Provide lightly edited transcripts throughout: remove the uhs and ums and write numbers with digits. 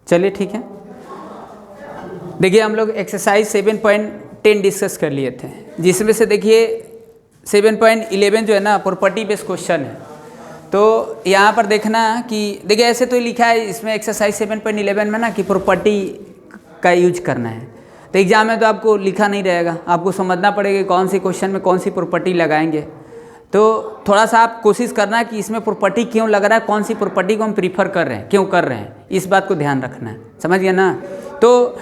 चलिए ठीक है। देखिए हम लोग एक्सरसाइज 7.10 डिस्कस कर लिए थे, जिसमें से देखिए 7.11 जो है ना प्रॉपर्टी बेस्ड क्वेश्चन है। तो यहाँ पर देखना कि देखिए ऐसे तो लिखा है इसमें एक्सरसाइज 7.11 में ना कि प्रॉपर्टी का यूज करना है। तो एग्जाम में तो आपको लिखा नहीं रहेगा, आपको समझना पड़ेगा कौन सी क्वेश्चन में कौन सी प्रॉपर्टी लगाएंगे। तो थोड़ा सा आप कोशिश करना है कि इसमें प्रॉपर्टी क्यों लग रहा है, कौन सी प्रॉपर्टी को हम प्रीफर कर रहे हैं, क्यों कर रहे हैं, इस बात को ध्यान रखना है। समझ गया ना। तो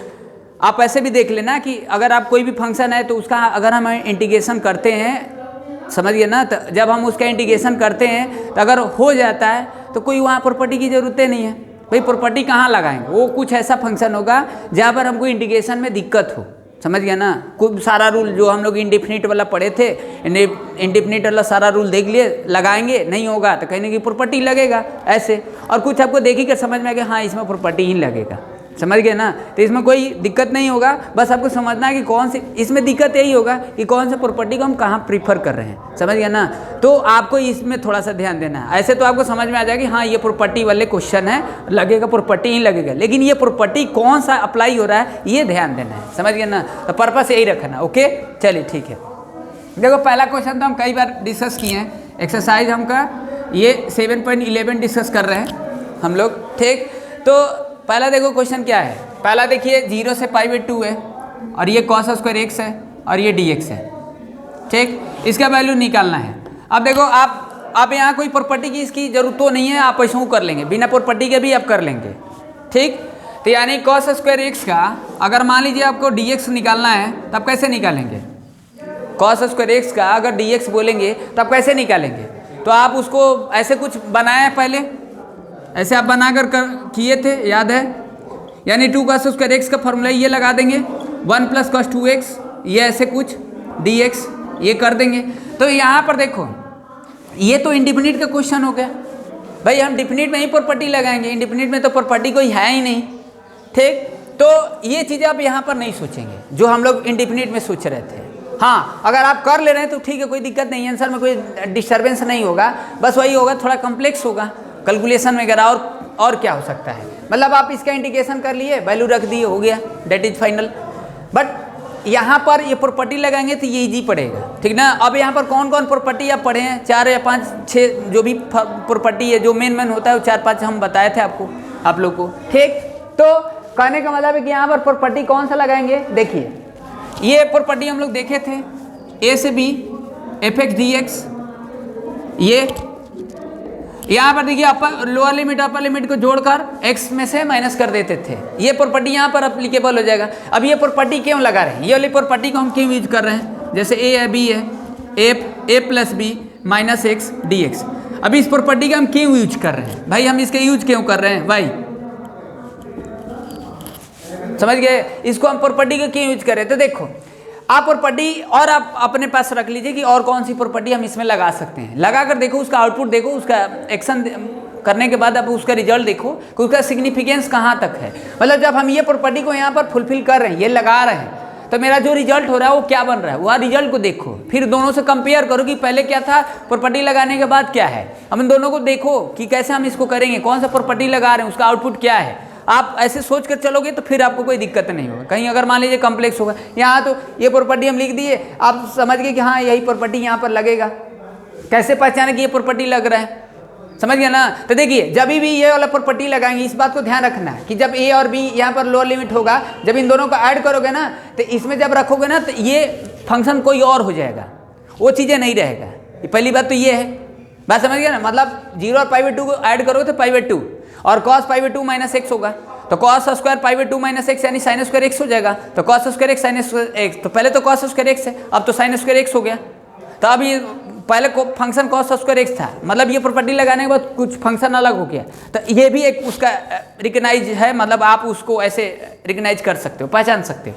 आप ऐसे भी देख लेना कि अगर आप कोई भी फंक्शन है तो उसका अगर हम इंटीग्रेशन करते हैं, समझ गए ना, तो जब हम उसका इंटीग्रेशन करते हैं तो अगर हो जाता है तो कोई वहाँ प्रॉपर्टी की ज़रूरत नहीं है। भाई प्रॉपर्टी कहाँ लगाएंगे, वो कुछ ऐसा फंक्शन होगा जहाँ पर हमको इंटीग्रेशन में दिक्कत हो। समझ गया ना। खूब सारा रूल जो हम लोग इंडेफिनिट वाला पढ़े थे, इंडेफिनिट वाला सारा रूल देख लिए, लगाएंगे नहीं होगा तो कहीं ना कहीं प्रॉपर्टी लगेगा ऐसे। और कुछ आपको देखी कर समझ में आ गया हाँ इसमें प्रॉपर्टी ही लगेगा। समझ गए ना। तो इसमें कोई दिक्कत नहीं होगा, बस आपको समझना है कि कौन सी, इसमें दिक्कत यही होगा कि कौन से प्रॉपर्टी को हम कहाँ प्रीफर कर रहे हैं। समझ गया ना। तो आपको इसमें थोड़ा सा ध्यान देना है। ऐसे तो आपको समझ में आ जाएगा कि हाँ ये प्रॉपर्टी वाले क्वेश्चन है, लगेगा प्रॉपर्टी ही लगेगा, लेकिन ये प्रॉपर्टी कौन सा अप्लाई हो रहा है ये ध्यान देना है। समझ गया ना। तो पर्पस यही रखना। ओके चलिए ठीक है। देखो पहला क्वेश्चन तो हम कई बार डिस्कस किए हैं, एक्सरसाइज हमका ये 7.11 डिस्कस कर रहे हैं हम लोग। ठीक, तो पहला देखो क्वेश्चन क्या है। पहला देखिए 0 से π/2 है और ये cos स्क्वायर x है और ये dx है। ठीक, इसका वैल्यू निकालना है। अब देखो आप यहाँ कोई प्रॉपर्टी की इसकी जरूरत तो नहीं है, आप ऐसा कर लेंगे, बिना प्रॉपर्टी के भी आप कर लेंगे। ठीक, तो यानी cos स्क्वायर x का अगर मान लीजिए आपको dx निकालना है तो आप कैसे निकालेंगे। cos स्क्वायर x का अगर dx बोलेंगे तो आप कैसे निकालेंगे। तो आप उसको ऐसे कुछ बनाए पहले, ऐसे आप बनाकर किए थे, याद है। यानी 2 cos स्क्वायर x का फॉर्मूला ये लगा देंगे, 1 + cos 2x, ये ऐसे कुछ dx ये कर देंगे। तो यहाँ पर देखो ये तो इंडिफिनिट का क्वेश्चन हो गया। भाई हम डिफिनिट में ही प्रॉपर्टी लगाएंगे, इंडिफिनिट में तो प्रॉपर्टी कोई है ही नहीं। ठीक, तो ये चीज़ें आप यहाँ पर नहीं सोचेंगे जो हम लोग इंडिफिनिट में सोच रहे थे। हाँ अगर आप कर ले रहे हैं तो ठीक है, कोई दिक्कत नहीं है, आंसर में कोई डिस्टर्बेंस नहीं होगा, बस वही होगा थोड़ा कॉम्प्लेक्स होगा कैलकुलेशन वगैरह। और क्या हो सकता है, मतलब आप इसका इंटीग्रेशन कर लिए, वैल्यू रख दिए, हो गया, डेट इज फाइनल। बट यहाँ पर ये प्रॉपर्टी लगाएंगे तो ये इजी पड़ेगा। ठीक ना। अब यहाँ पर कौन कौन प्रॉपर्टी आप पढ़े हैं, 4 या 5 6 जो भी प्रॉपर्टी है, जो मेन होता है वो 4-5 हम बताए थे आपको, आप लोग को। ठीक, तो कहने का मतलब है कि यहाँ पर प्रॉपर्टी कौन सा लगाएंगे। देखिए ये प्रॉपर्टी हम लोग देखे थे, a से b f(x) dx। ये यहाँ पर देखिए upper lower limit upper limit को जोड़कर x में से माइनस कर देते थे, ये प्रॉपर्टी यहाँ पर अप्लीकेबल हो जाएगा। अब ये प्रॉपर्टी क्यों लगा रहे हैं, ये वाली प्रॉपर्टी को हम क्यों यूज कर रहे हैं। जैसे a है b है, a + b - x dx। अभी इस प्रॉपर्टी का हम क्यों यूज कर रहे हैं भाई, हम इसका यूज क्यों कर रहे हैं भाई, समझ गए। इसको हम प्रॉपर्टी को क्यों यूज कर रहे हैं। तो देखो आप प्रॉपर्टी और आप अपने पास रख लीजिए कि और कौन सी प्रॉपर्टी हम इसमें लगा सकते हैं। लगा कर देखो, उसका आउटपुट देखो, उसका एक्शन करने के बाद आप उसका रिजल्ट देखो कि उसका सिग्निफिकेंस कहाँ तक है। मतलब जब हम ये प्रॉपर्टी को यहाँ पर फुलफिल कर रहे हैं, ये लगा रहे हैं, तो मेरा जो रिजल्ट हो रहा है वो क्या बन रहा है, वह रिजल्ट को देखो, फिर दोनों से कंपेयर करो कि पहले क्या था, प्रॉपर्टी लगाने के बाद क्या है। अब इन दोनों को देखो कि कैसे हम इसको करेंगे, कौन सा प्रॉपर्टी लगा रहे हैं, उसका आउटपुट क्या है। आप ऐसे सोच कर चलोगे तो फिर आपको कोई दिक्कत नहीं होगा। कहीं अगर मान लीजिए कॉम्प्लेक्स होगा, यहाँ तो ये प्रॉपर्टी हम लिख दिए, आप समझ गए कि हाँ यही प्रॉपर्टी यहाँ पर लगेगा। कैसे पहचाने कि ये प्रॉपर्टी लग रहा है, समझ गया ना। तो देखिए जब भी ये वाला प्रॉपर्टी लगाएंगे, इस बात को ध्यान रखना है कि जब a और b यहाँ पर लोअर लिमिट होगा, जब इन दोनों को ऐड करोगे ना तो इसमें जब रखोगे ना तो ये फंक्शन कोई और हो जाएगा, वो चीज़ें नहीं रहेगा। ये पहली बात तो ये है, बात समझ गया ना। मतलब 0 और π/2 को ऐड करोगे तो π/2 और cos π/2 - x होगा, तो cos स्क्वायर π/2 - x यानी sin स्क्वायर x हो जाएगा। तो cos square x sin square x, तो पहले तो cos स्क्वायर x है, अब तो sin स्क्वायर x हो गया। तो अब ये पहले फंक्शन cos स्क्वायर x था, मतलब ये प्रॉपर्टी लगाने के बाद कुछ फंक्शन अलग हो गया। तो ये भी एक उसका रिकग्नाइज है, मतलब आप उसको ऐसे रिकग्नाइज कर सकते हो, पहचान सकते हो।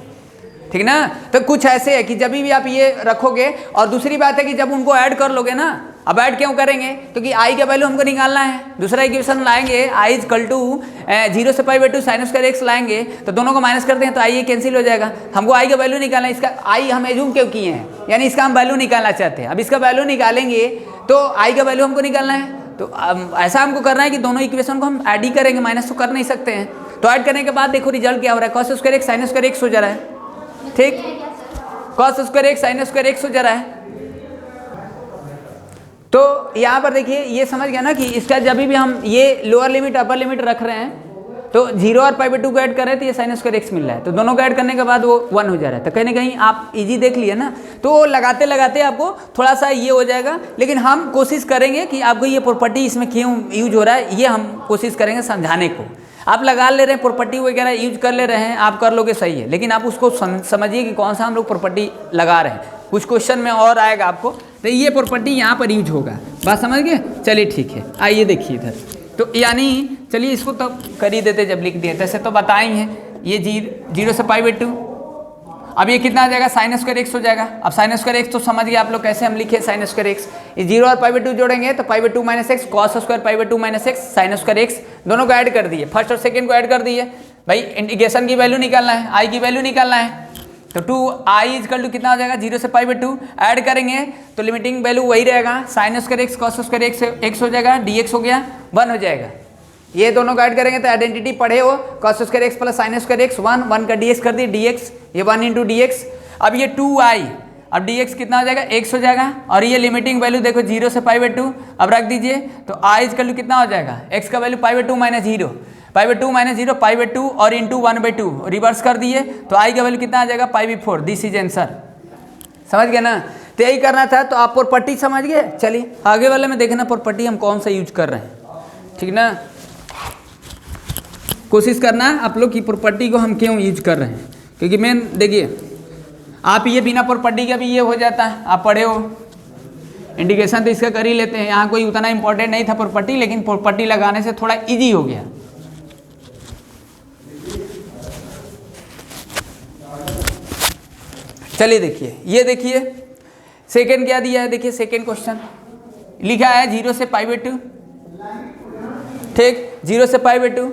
ठीक ना। तो कुछ ऐसे है कि जब भी आप ये रखोगे, और दूसरी बात है कि जब उनको ऐड कर लोगे ना, अब ऐड क्यों करेंगे, क्योंकि i का वैल्यू हमको निकालना है। दूसरा इक्वेशन लाएंगे i = 0 से π/2 sin स्क्वायर x लाएंगे, तो दोनों को माइनस करते हैं तो i कैंसिल हो जाएगा। हमको i का वैल्यू निकालना है, इसका i हम एज्यूम क्यों किए हैं, यानी इसका हम वैल्यू निकालना चाहते हैं। अब इसका वैल्यू निकालेंगे तो i का वैल्यू हमको निकालना है, तो ऐसा हमको करना है कि दोनों इक्वेशन को हम ऐड ही करेंगे, माइनस तो कर नहीं सकते हैं। तो ऐड करने के बाद देखो रिजल्ट क्या हो रहा है, cos square x sine square x हो जा रहा है। ठीक, cos square x sine square x हो जा रहा है। तो यहाँ पर देखिए ये समझ गया ना कि इसका जब भी हम ये लोअर लिमिट अपर लिमिट रख रहे हैं तो 0 और π/2 को ऐड कर रहे हैं तो ये साइन स्क्वायर एक्स मिल रहा है, तो दोनों को ऐड करने के बाद वो 1 हो जा रहा है। तो कहीं ना कहीं आप इजी देख लिए ना, तो लगाते लगाते आपको थोड़ा सा ये हो जाएगा, लेकिन हम कोशिश करेंगे कि आपको ये प्रॉपर्टी इसमें क्यों यूज हो रहा है ये हम कोशिश करेंगे समझाने को। आप लगा ले रहे हैं प्रॉपर्टी वगैरह यूज कर ले रहे हैं, आप कर लोगे सही है, लेकिन आप उसको समझिए कि कौन सा हम लोग प्रॉपर्टी लगा रहे हैं। कुछ क्वेश्चन में और आएगा आपको, तो ये प्रॉपर्टी यहाँ पर यूज होगा। बात समझ गए? चलिए ठीक है, आइए देखिए इधर। तो यानी चलिए इसको तो कर ही देते जब लिख दिए, तैसे तो बताए ही हैं। ये 0 से π/2, अब ये कितना आ जाएगा, साइन स्क्वायर एक्स हो जाएगा। अब साइन स्क्वायर एक्स तो समझ गए आप लोग कैसे हम लिखे साइन स्क्वायर एक्स। ये 0 और π/2 जोड़ेंगे तो π/2 minus x, cos square π/2 minus x, sine square x, दोनों को ऐड कर दिए, फर्स्ट और सेकंड को ऐड कर दिए। भाई इंटीग्रेशन की वैल्यू निकालना है, आई की वैल्यू निकालना है, तो 2i इक्वल टू कितना हो जाएगा, 0 से π/2 ऐड करेंगे तो लिमिटिंग वैल्यू वही रहेगा, sign square x cos square x x हो जाएगा, dx हो गया 1 हो जाएगा। ये दोनों को ऐड करेंगे तो आइडेंटिटी पढ़े हो, cos square x plus sign square x 1 का dx कर दिए dx, ये 1 इंटू dx। अब ये 2i, अब dx कितना हो जाएगा, x हो जाएगा, और ये लिमिटिंग वैल्यू देखो 0 से π/2 अब रख दीजिए, तो i इक्वल टू कितना हो जाएगा, x का वैल्यू π/2 माइनस 0, π/2 माइनस 0 π/2 और इंटू 1/2 रिवर्स कर दिए, तो i का वैल्यू कितना आ जाएगा, π/4। This is answer. समझ गए ना? तो यही करना था। तो आप प्रॉपर्टी समझ गए। चलिए आगे वाले में देखना प्रॉपर्टी हम कौन सा यूज कर रहे हैं, ठीक ना। कोशिश करना आप लोग की प्रॉपर्टी को हम क्यों यूज कर रहे हैं, क्योंकि मेन देखिए आप ये बिना प्रॉपर्टी का भी ये हो जाता है, आप पढ़े हो इंटीग्रेशन तो इसका कर ही लेते हैं, यहाँ कोई उतना इंपॉर्टेंट नहीं था प्रॉपर्टी, लेकिन प्रॉपर्टी लगाने से थोड़ा इजी हो गया। चलिए देखिए, ये देखिए सेकंड क्या दिया है, देखिए सेकंड क्वेश्चन लिखा है 0 से π/2, ठीक, 0 से π/2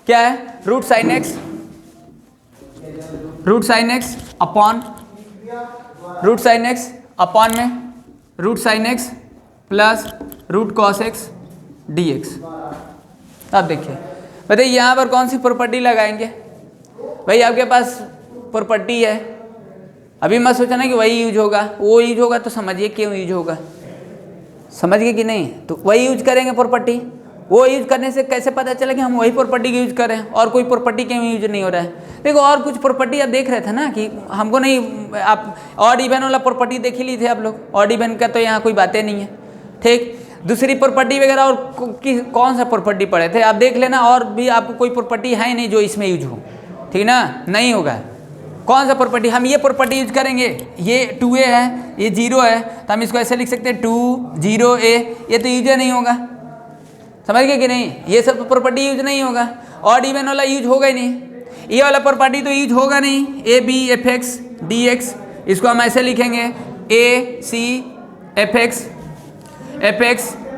क्या है, रूट साइन एक्स अपॉन में root sine x plus root cos x dx। अब देखिए बताइए यहाँ पर कौन सी प्रॉपर्टी लगाएंगे। भाई आपके पास प्रॉपर्टी है, अभी मत सोचना कि वही यूज होगा, वो यूज होगा तो समझिए क्यों यूज होगा, समझ गए कि नहीं। तो वही यूज करेंगे प्रॉपर्टी, वो यूज करने से कैसे पता चला कि हम वही प्रॉपर्टी का यूज कर रहे हैं और कोई प्रॉपर्टी क्यों यूज नहीं हो रहा है। देखो और कुछ प्रॉपर्टी आप देख रहे थे ना कि हमको नहीं, आप ऑड इवन वाला प्रॉपर्टी देख ही ली थे आप लोग, ऑड इवन का तो यहाँ कोई बातें नहीं है, ठीक। दूसरी प्रॉपर्टी वगैरह और कौन सा प्रॉपर्टी पढ़े थे आप देख लेना, और भी आपको कोई प्रॉपर्टी है ही नहीं जो इसमें यूज हो, ठीक ना, नहीं होगा। कौन सा प्रॉपर्टी, हम ये प्रॉपर्टी यूज करेंगे, ये 2a है, ये 0 है, तो हम इसको ऐसे लिख सकते हैं 2 0a, ये तो यूज नहीं होगा, समझ गए कि नहीं, ये सब प्रॉपर्टी यूज नहीं होगा, ऑड इवन वाला यूज होगा ही नहीं, ये वाला प्रॉपर्टी तो यूज होगा नहीं, a b f x d x, इसको हम ऐसे लिखेंगे a c f x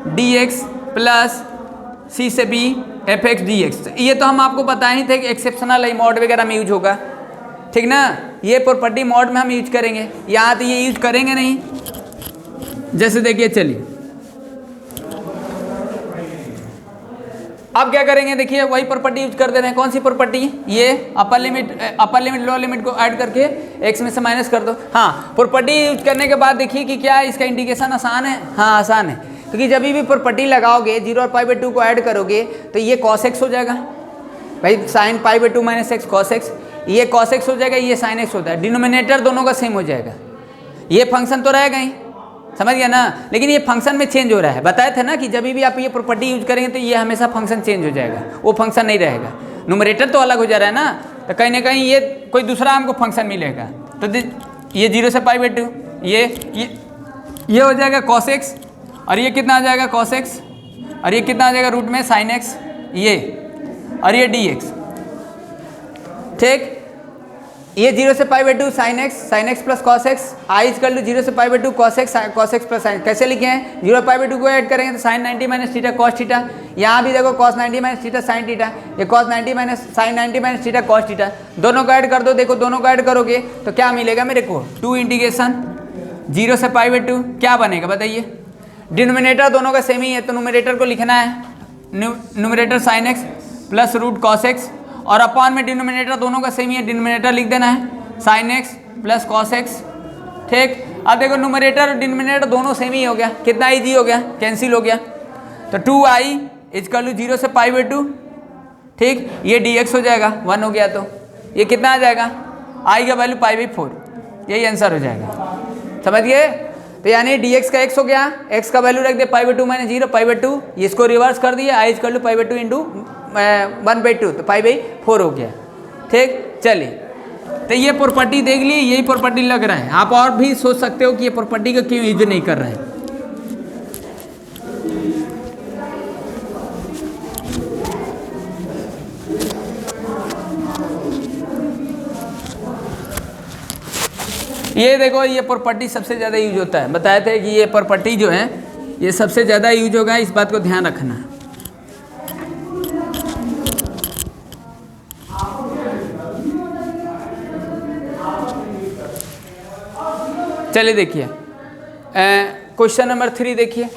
d x plus c से b f x d x. ये तो हम आपको बताए ही थे कि एक्सेप्शनल है, मॉड वगैरह में यूज होगा, ठीक ना। ये प्रॉपर्टी मॉड में हम यूज करेंगे, यहाँ तो ये यूज करेंगे नहीं। जैसे देखिए चलिए अब क्या करेंगे, देखिए वही प्रॉपर्टी यूज कर दे रहे हैं। कौन सी प्रॉपर्टी, ये अपर लिमिट लोअर लिमिट को ऐड करके x में से माइनस कर दो। हाँ, प्रॉपर्टी यूज करने के बाद देखिए कि क्या इसका इंटीग्रेशन आसान है, हाँ आसान है, क्योंकि जब भी प्रॉपर्टी लगाओगे 0 और π/2 को ऐड करोगे तो ये cos x हो जाएगा, भाई sine π/2 minus x cos x, ये cos x हो जाएगा, ये sin x होता है, डिनोमिनेटर दोनों का सेम हो जाएगा, ये फंक्शन तो रहेगा ही, समझ गया ना। लेकिन ये फंक्शन में चेंज हो रहा है, बताए थे ना कि जब भी आप ये प्रॉपर्टी यूज करेंगे तो ये हमेशा फंक्शन चेंज हो जाएगा, वो फंक्शन नहीं रहेगा, न्यूमरेटर तो अलग हो जा रहा है ना, तो कहीं ना कहीं ये कोई दूसरा हमको फंक्शन मिलेगा। तो ये 0 से π/2 ये हो जाएगा cos x, और ये कितना आ जाएगा cos x, और ये कितना आ जाएगा रूट में sin x, ये और ये dx, ठीक। ये 0 से π/2 sin x plus cos x, i equal to 0 से π/2 cos x प्लस sin। कैसे लिखे हैं, 0 π/2 को ऐड करेंगे तो sin 90 minus theta cos theta, यहाँ भी देखो cos 90 minus theta sin theta, ये cos 90 minus sin 90 minus theta cos theta, दोनों को ऐड कर दो। देखो दोनों को ऐड करोगे तो क्या मिलेगा मेरे को, 2 इंटीग्रेशन 0 से π/2 क्या बनेगा बताइए, डिनोमिनेटर दोनों का सेम ही है तो न्यूमरेटर को लिखना है, numerator sin x plus root cos x, और अपॉन में डिनोमिनेटर दोनों का सेम ही है, डिनोमिनेटर लिख देना है sine x plus cos x. ठीक, अब देखो न्यूमरेटर और डिनोमिनेटर दोनों सेम ही हो गया, कितना ईजी हो गया, कैंसिल हो गया। तो 2i इजकल टू 0 से पाई बाई 2। ठीक, ये dx हो जाएगा 1 हो गया, तो ये कितना आ जाएगा, i का वैल्यू पाई बाई 4, यही आंसर हो जाएगा। समझ गए? तो यानी dx का x हो गया, x का वैल्यू रख दे pi by 2 minus 0 pi by 2, इसको रिवर्स कर दिया, i is equal to pi by 2 into 1/2, तो पाई बाई 4 हो गया। ठीक, चलिए, तो ये प्रॉपर्टी देख ली, यही प्रॉपर्टी लग रहा है। आप और भी सोच सकते हो कि ये प्रॉपर्टी का क्यों यूज नहीं कर रहे हैं। ये देखो, ये प्रॉपर्टी सबसे ज़्यादा यूज होता है, बताए थे कि ये प्रॉपर्टी जो है ये सबसे ज़्यादा यूज होगा, इस बात को ध्यान रखना। चलिए देखिए, क्वेश्चन नंबर 3 देखिए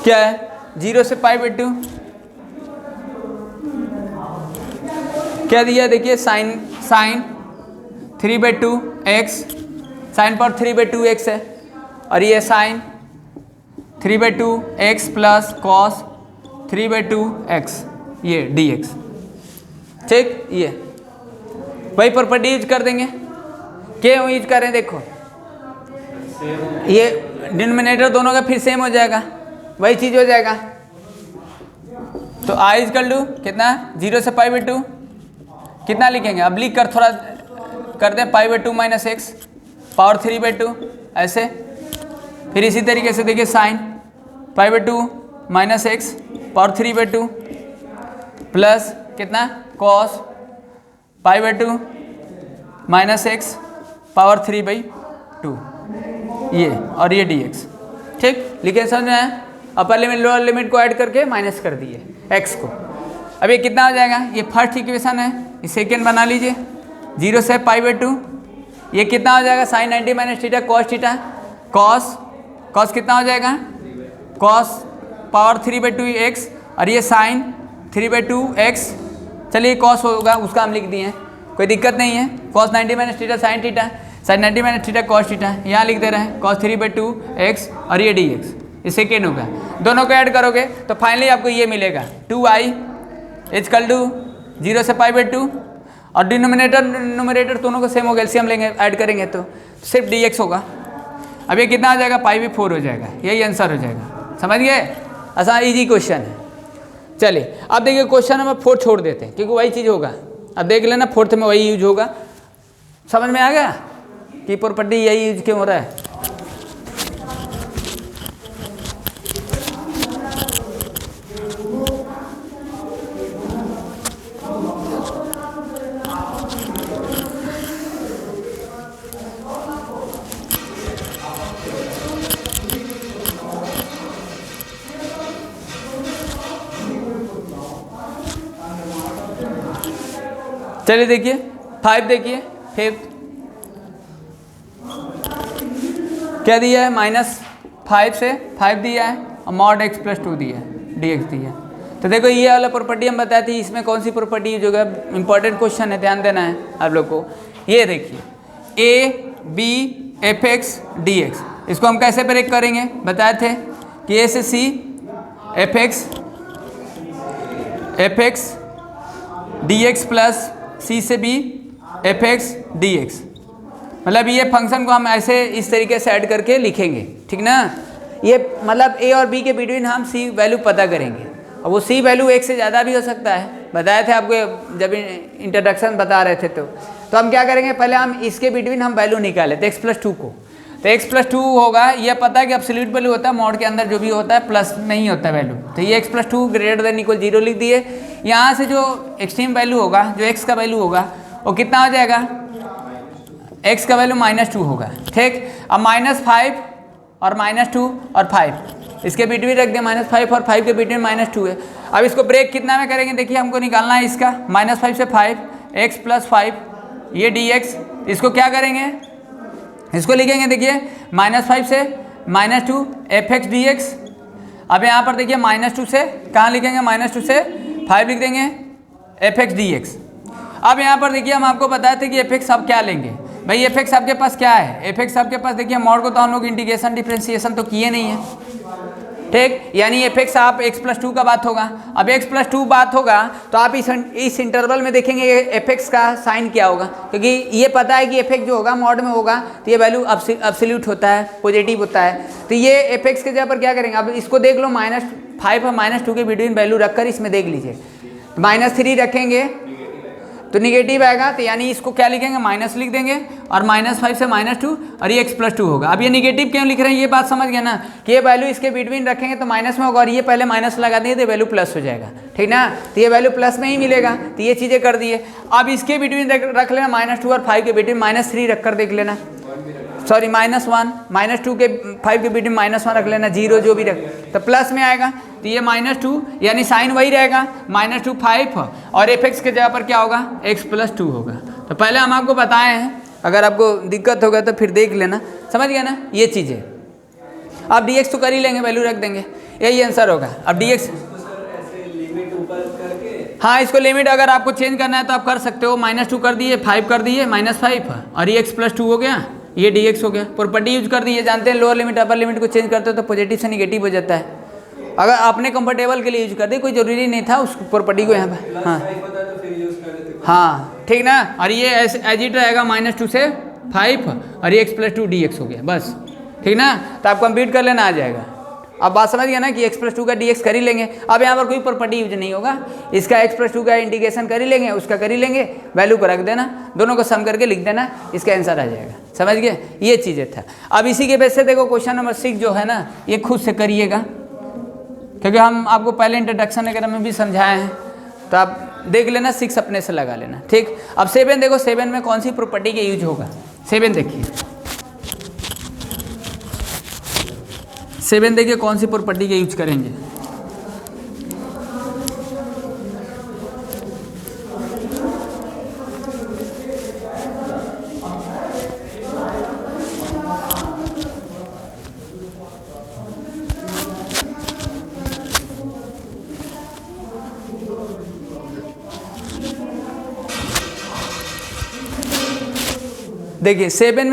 क्या है, 0 से पाई बाई 2 क्या दिया, देखिए साइन 3/2 एक्स, साइन पर 3/2 एक्स है, और ये sine 3/2 x plus cos 3/2 x, ये dx। ठीक, ये वही प्रॉपर्टी यूज कर देंगे। क्यों यूज करें, देखो ये डिनोमिनेटर दोनों का फिर सेम हो जाएगा, वही चीज़ हो जाएगा। तो i इजकल टू कितना, 0 से पाई बाई 2 कितना लिखेंगे, अब लिख कर थोड़ा कर दें, pi by 2 minus x power 3/2 ऐसे। फिर इसी तरीके से देखिए sine pi by 2 minus x power 3/2 plus कितना cos pi by 2 minus x power 3/2, ये और ये dx। ठीक, लिखे समझ में आया? अपर लिमिट लोअर लिमिट को ऐड करके माइनस कर दिए x को। अब ये कितना हो जाएगा, ये फर्स्ट इक्वेशन है, ये सेकेंड बना लीजिए, 0 से पाई बाई 2, ये कितना हो जाएगा sine 90 minus theta cos theta, cos कितना हो जाएगा, कॉस पावर 3/2 एक्स, और ये साइन 3/2 एक्स। चलिए कॉस होगा उसका हम लिख दिए हैं, कोई दिक्कत नहीं है, cos 90 minus theta sine theta, sine 90 minus theta cos theta, यहाँ लिख दे रहे हैं कॉस 3/2 एक्स, और ये dx, ये सेकेंड होगा। दोनों को ऐड करोगे तो फाइनली आपको ये मिलेगा 2i इजकल टू 0 से पाई बाई 2, और डिनोमिनेटर न्यूमरेटर दोनों को सेम होगा, एलसीएम लेंगे ऐड करेंगे तो सिर्फ dx होगा। अब ये कितना आ जाएगा, पाई बाई 4 हो जाएगा, यही आंसर हो जाएगा। समझ गए? आसान ईजी क्वेश्चन है। चलिए अब देखिए क्वेश्चन नंबर 4 छोड़ देते हैं, क्योंकि वही चीज़ होगा। अब देख लेना 4th में वही यूज होगा। समझ में आ गया कि प्रॉपर्टी यही यूज क्यों हो रहा है। चलिए देखिए 5 देखिए, 5 क्या दिया है, -5 से 5 दिया है, और मॉड x प्लस 2 दिया है, dx दिया है। तो देखो ये वाला प्रॉपर्टी हम बताए थे, इसमें कौन सी प्रॉपर्टी यूज होगा, इंपॉर्टेंट क्वेश्चन है, ध्यान देना है आप लोग को। ये देखिए a b fx dx, इसको हम कैसे ब्रेक करेंगे, बताए थे कि a से c fx dx plus c से b fx dx, मतलब ये फंक्शन को हम ऐसे इस तरीके से ऐड करके लिखेंगे, ठीक ना। ये मतलब a और b के बिटवीन हम c वैल्यू पता करेंगे, और वो c वैल्यू 1 से ज़्यादा भी हो सकता है, बताए थे आपको जब इंट्रोडक्शन बता रहे थे। तो हम क्या करेंगे, पहले हम इसके बिटवीन हम वैल्यू निकाले थे x प्लस 2 को, तो x प्लस 2 होगा, ये पता है कि एब्सोल्यूट वैल्यू होता है, मॉड के अंदर जो भी होता है प्लस नहीं होता है वैल्यू, तो ये x plus 2 greater than equal 0 लिख दिए। यहाँ से जो एक्सट्रीम वैल्यू होगा, जो x का वैल्यू होगा वो कितना हो जाएगा, x का वैल्यू -2 होगा। ठीक, अब -5 और -2 और 5 इसके बिटवीन रख दिया, -5 और 5 के बिटवीन -2 है। अब इसको ब्रेक कितना में करेंगे, देखिए हमको निकालना है इसका, -5 से 5 x प्लस 5 ये dx, इसको क्या करेंगे, इसको लिखेंगे देखिए -5 से -2 fx dx, अब यहाँ पर देखिए -2 से कहाँ लिखेंगे, -2 से 5 लिख देंगे fx dx। अब यहाँ पर देखिए हम आपको बताए थे कि fx अब क्या लेंगे भाई, fx आपके पास क्या है, fx आपके पास देखिए मॉड को तो हम लोग इंटीग्रेशन डिफ्रेंसिएशन तो किए नहीं है, ठीक, यानी fx आप x+2 का बात होगा। अब x+2 बात होगा तो आप इस इंटरवल में देखेंगे fx का साइन क्या होगा, क्योंकि ये पता है कि fx जो होगा मॉड में होगा तो ये वैल्यू एब्सोल्यूट होता है, पॉजिटिव होता है। तो ये fx के जगह पर क्या करेंगे, अब इसको देख लो -5 और -2 के बिटवीन वैल्यू रखकर इसमें देख लीजिए, -3 रखेंगे तो निगेटिव आएगा, तो यानी इसको क्या लिखेंगे, माइनस लिख देंगे और -5 से -2 और ये x+2 होगा। अब ये निगेटिव क्यों लिख रहे हैं, ये बात समझ गया ना कि ये वैल्यू इसके बिटवीन रखेंगे तो माइनस में होगा और ये पहले माइनस लगा देंगे तो वैल्यू प्लस हो जाएगा, ठीक ना, तो ये वैल्यू प्लस में ही मिलेगा। तो ये चीज़ें कर दिए। अब इसके बिटवीन रख लेना -2 और 5 के बिटवीन -3 रख कर देख लेना, सॉरी -1 -2 के 5 के बिटवीन -1 रख लेना, 0 जो भी रख तो प्लस में आएगा। तो ये -2 यानी साइन वही रहेगा, -2 5 और fx के जगह पर क्या होगा, x+2 होगा। तो पहले हम आपको बताए हैं, अगर आपको दिक्कत होगा तो फिर देख लेना, समझ गया ना ये चीज़ें। अब dx तो कर ही लेंगे, वैल्यू रख देंगे, यही आंसर होगा। अब dx हाँ, इसको लिमिट अगर आपको चेंज करना है तो आप कर सकते हो, -2 कर दिए, 5 कर दिए, -5 और ये x+2 हो गया, ये dx हो गया। प्रॉपर्टी यूज कर दी, ये जानते हैं लोअर लिमिट अपर लिमिट को चेंज करते हो तो पॉजिटिव से निगेटिव हो जाता है। अगर आपने कंफर्टेबल के लिए यूज कर दी, कोई जरूरी नहीं था उस प्रॉपर्टी को यहाँ पर। हाँ ठीक ना, और ये एज इट रहेगा -2 से 5 और ये x+2 dx हो गया, बस ठीक ना। तो आप कंप्यूट कर लेना, आ जाएगा। अब बात समझ गया ना कि x+2 का dx कर ही लेंगे। अब यहाँ पर कोई प्रॉपर्टी यूज नहीं होगा, इसका x+2 का इंटीग्रेशन कर ही लेंगे, उसका कर ही लेंगे, वैल्यू को रख देना, दोनों को सम करके लिख देना, इसका आंसर आ जाएगा। समझ गए, ये चीज़ें था। अब इसी के बेस से देखो क्वेश्चन नंबर 6 जो है ना, ये खुद से करिएगा, क्योंकि हम आपको पहले इंट्रोडक्शन वगैरह में भी समझाए हैं, तो आप देख लेना, 6 अपने से लगा लेना, ठीक। अब 7 देखो, 7 में कौन सी प्रॉपर्टी के यूज होगा, 7 देखिए, 7 देखिए कौन सी प्रॉपर्टी के यूज करेंगे। देखिए 7 में